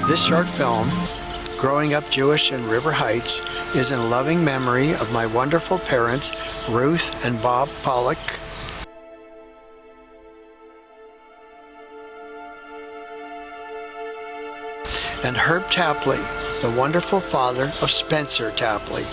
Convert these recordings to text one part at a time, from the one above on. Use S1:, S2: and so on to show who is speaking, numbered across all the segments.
S1: This short film, Growing Up Jewish in River Heights, is in loving memory of my wonderful parents, Ruth and Bob Pollock, and Herb Tapley, the wonderful father of Spencer Tapley.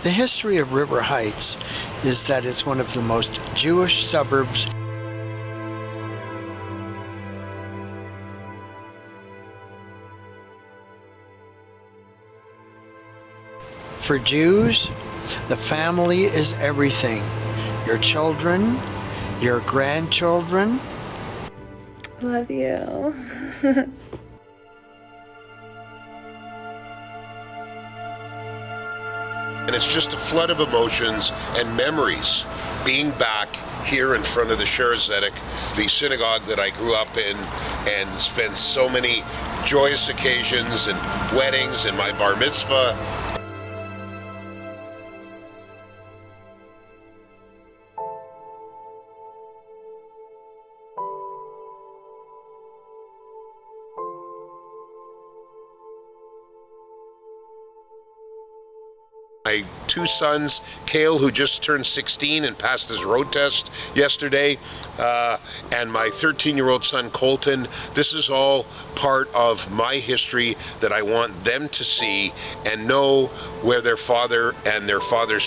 S1: The history of River Heights is that it's one of the most Jewish suburbs For Jews, the family is everything. Your children, your grandchildren.
S2: Love you.
S3: And it's just a flood of emotions and memories being back here in front of the Shara Zedek, the synagogue that I grew up in and spent so many joyous occasions and weddings and my bar mitzvah. My two sons, Cale, who just turned 16 and passed his road test yesterday, and my 13-year-old son, Colton. This is all part of my history that I want them to see and know where their father and their father's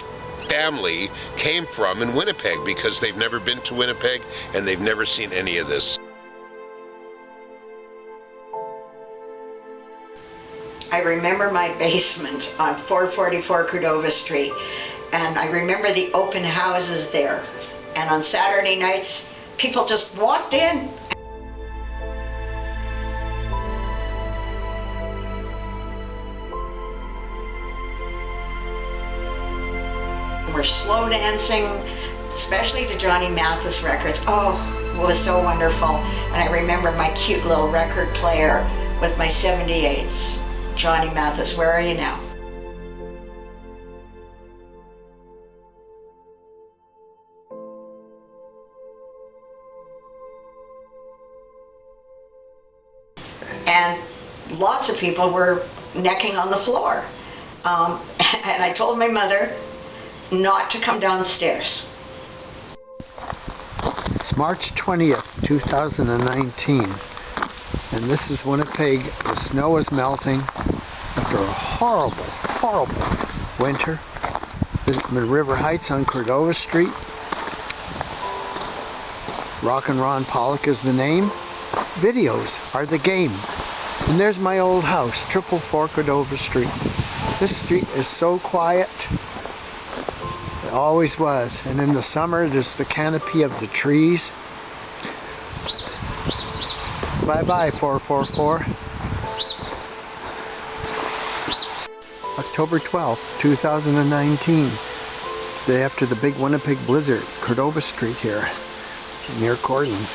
S3: family came from in Winnipeg, because they've never been to Winnipeg and they've never seen any of this.
S4: I remember my basement on 444 Cordova Street, and I remember the open houses there. And on Saturday nights, people just walked in. We're slow dancing, especially to Johnny Mathis records. Oh, it was so wonderful. And I remember my cute little record player with my 78s. Johnny Mathis, where are you now? And lots of people were necking on the floor. And I told my mother not to come downstairs.
S1: It's March 20th, 2019. And this is Winnipeg. The snow is melting after a horrible, horrible winter. The River Heights on Cordova Street. Rock and Ron Pollock is the name. Videos are the game. And there's my old house, 444 Cordova Street. This street is so quiet. It always was. And in the summer, there's the canopy of the trees. Bye-bye, 444. October 12th, 2019. Day after the big Winnipeg blizzard, Cordova Street here, near Corrine.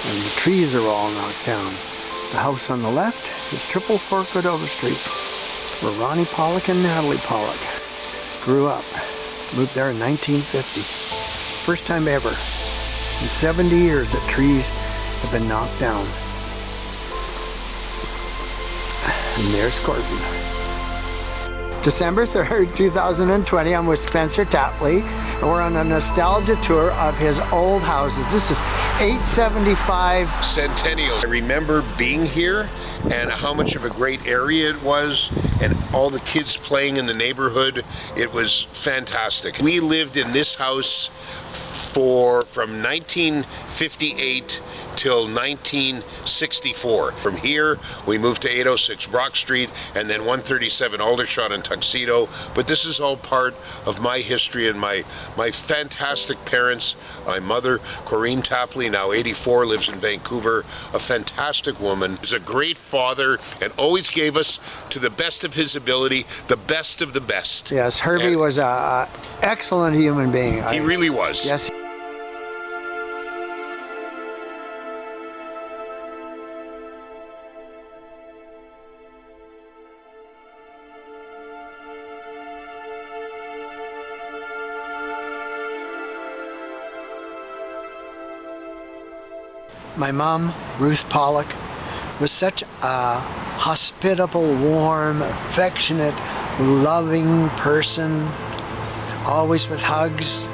S1: And the trees are all knocked down. The house on the left is 444 Cordova Street, where Ronnie Pollock and Natalie Pollock grew up. Moved there in 1950. First time ever in 70 years that trees have been knocked down. And there's Corbin. December 3rd, 2020, I'm with Spencer Tapley, and we're on a nostalgia tour of his old houses. This is 875
S3: Centennial. I remember being here and how much of a great area it was, and all the kids playing in the neighborhood. It was fantastic. We lived in this house from 1958 till 1964. From here, we moved to 806 Brock Street and then 137 Aldershot and Tuxedo. But this is all part of my history and my fantastic parents. My mother, Corrine Tapley, now 84, lives in Vancouver. A fantastic woman. Is a great father and always gave us, to the best of his ability, the best of the best.
S1: Yes, Herbie was an excellent human being.
S3: He really was.
S1: Yes. My mom, Ruth Pollock, was such a hospitable, warm, affectionate, loving person, always with hugs.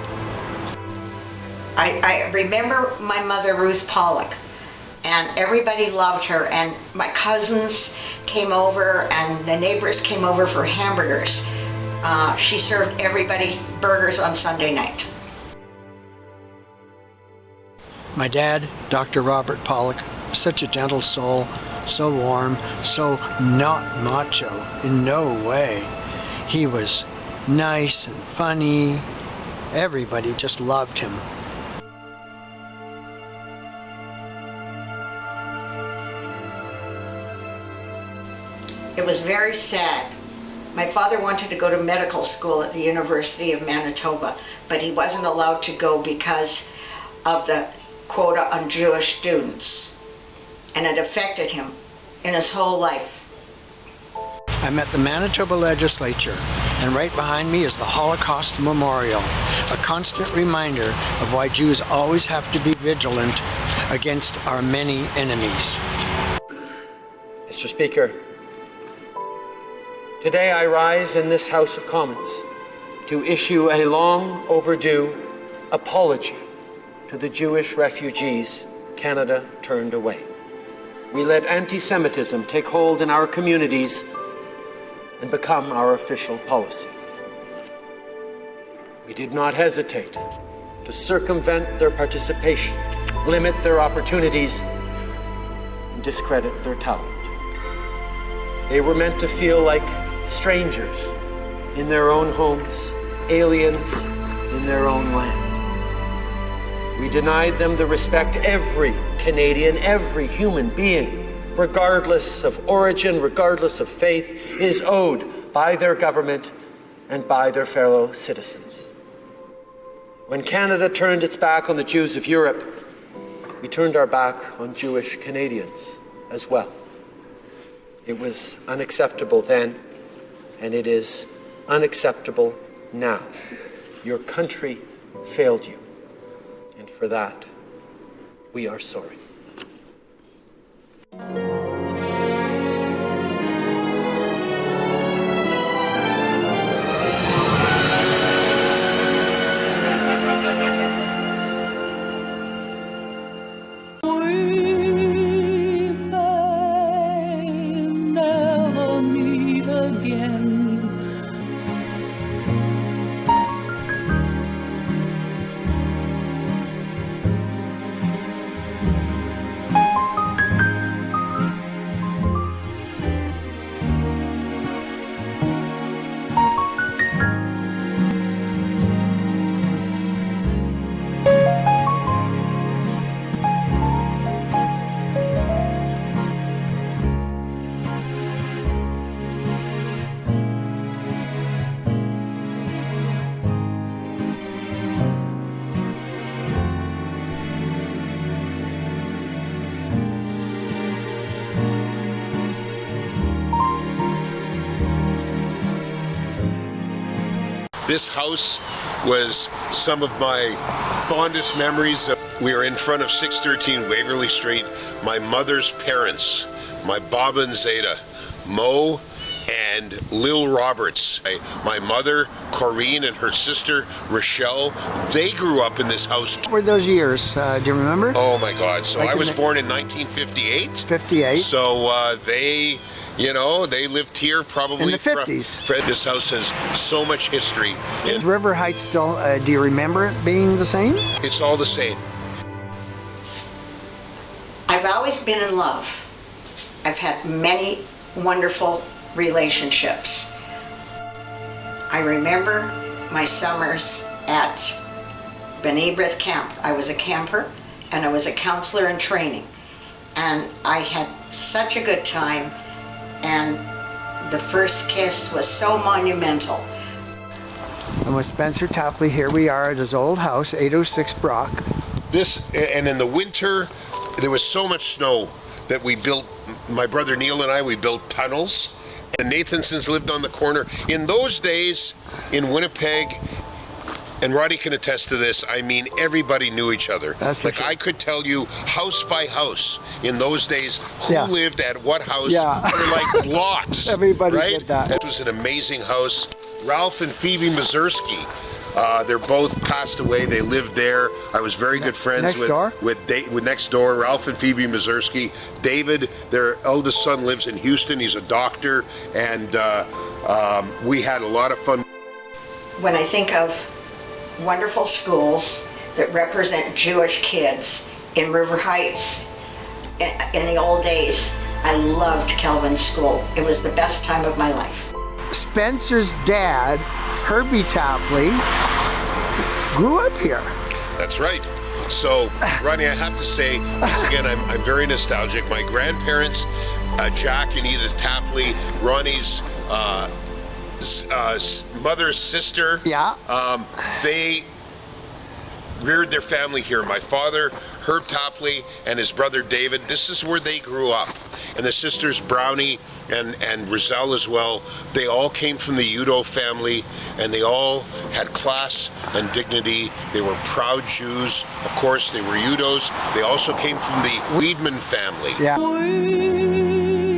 S4: I remember my mother, Ruth Pollock, and everybody loved her, and my cousins came over and the neighbors came over for hamburgers. She served everybody burgers on Sunday night.
S1: My dad, Dr. Robert Pollock, was such a gentle soul, so warm, so not macho in no way. He was nice and funny. Everybody just loved him.
S4: It was very sad. My father wanted to go to medical school at the University of Manitoba, but he wasn't allowed to go because of the quota on Jewish students, and it affected him in his whole life.
S1: I'm at the Manitoba Legislature, and right behind me is the Holocaust Memorial, a constant reminder of why Jews always have to be vigilant against our many enemies.
S5: Mr. Speaker, today I rise in this House of Commons to issue a long overdue apology to the Jewish refugees Canada turned away. We let anti-Semitism take hold in our communities and become our official policy. We did not hesitate to circumvent their participation, limit their opportunities, and discredit their talent. They were meant to feel like strangers in their own homes, aliens in their own land. We denied them the respect every Canadian, every human being, regardless of origin, regardless of faith, is owed by their government and by their fellow citizens. When Canada turned its back on the Jews of Europe, we turned our back on Jewish Canadians as well. It was unacceptable then, and it is unacceptable now. Your country failed you, and for that, we are sorry.
S3: This house was some of my fondest memories. We were in front of 613 Waverly Street. My mother's parents, my Bob and Zeta, Mo and Lil Roberts. My mother, Corrine, and her sister, Rochelle, they grew up in this house.
S1: What were those years? Do you remember?
S3: Oh my God. So
S1: Like
S3: I was born in 1958.
S1: 58.
S3: So they lived here probably
S1: In the 50s.
S3: This house has so much history.
S1: Is River Heights still, do you remember it being the same?
S3: It's all the same.
S4: I've always been in love. I've had many wonderful relationships. I remember my summers at Benebrith Camp. I was a camper and I was a counselor in training. And I had such a good time, and the first kiss was so monumental.
S1: And with Spencer Tapley, here we are at his old house, 806 Brock.
S3: And in the winter, there was so much snow that we built, my brother Neil and I, we built tunnels. And Nathansons lived on the corner. In those days, in Winnipeg, And Ronnie can attest to this. I mean, everybody knew each other.
S1: That's
S3: like,
S1: for sure.
S3: I could tell you house by house in those days who
S1: Yeah.
S3: lived at what house
S1: Yeah.
S3: for like blocks.
S1: Everybody
S3: right?
S1: did that.
S3: It was an amazing house. Ralph and Phoebe Mazursky. They're both passed away. They lived there. I was very good friends
S1: Next door?
S3: with next door, Ralph and Phoebe Mazursky. David, their eldest son, lives in Houston. He's a doctor, and we had a lot of fun.
S4: When I think of wonderful schools that represent Jewish kids in River Heights in the old days, I loved Kelvin's school. It was the best time of my life.
S1: Spencer's dad, Herbie Tapley, grew up here.
S3: That's right. So, Ronnie, I have to say, once again, I'm very nostalgic. My grandparents, Jack and Edith Tapley, Ronnie's mother's sister,
S1: Yeah.
S3: they reared their family here. My father, Herb Tapley, and his brother David, this is where they grew up. And the sisters Brownie and Rizal as well, they all came from the Udo family, and they all had class and dignity. They were proud Jews. Of course, they were Udos. They also came from the Weidman family.
S1: Yeah.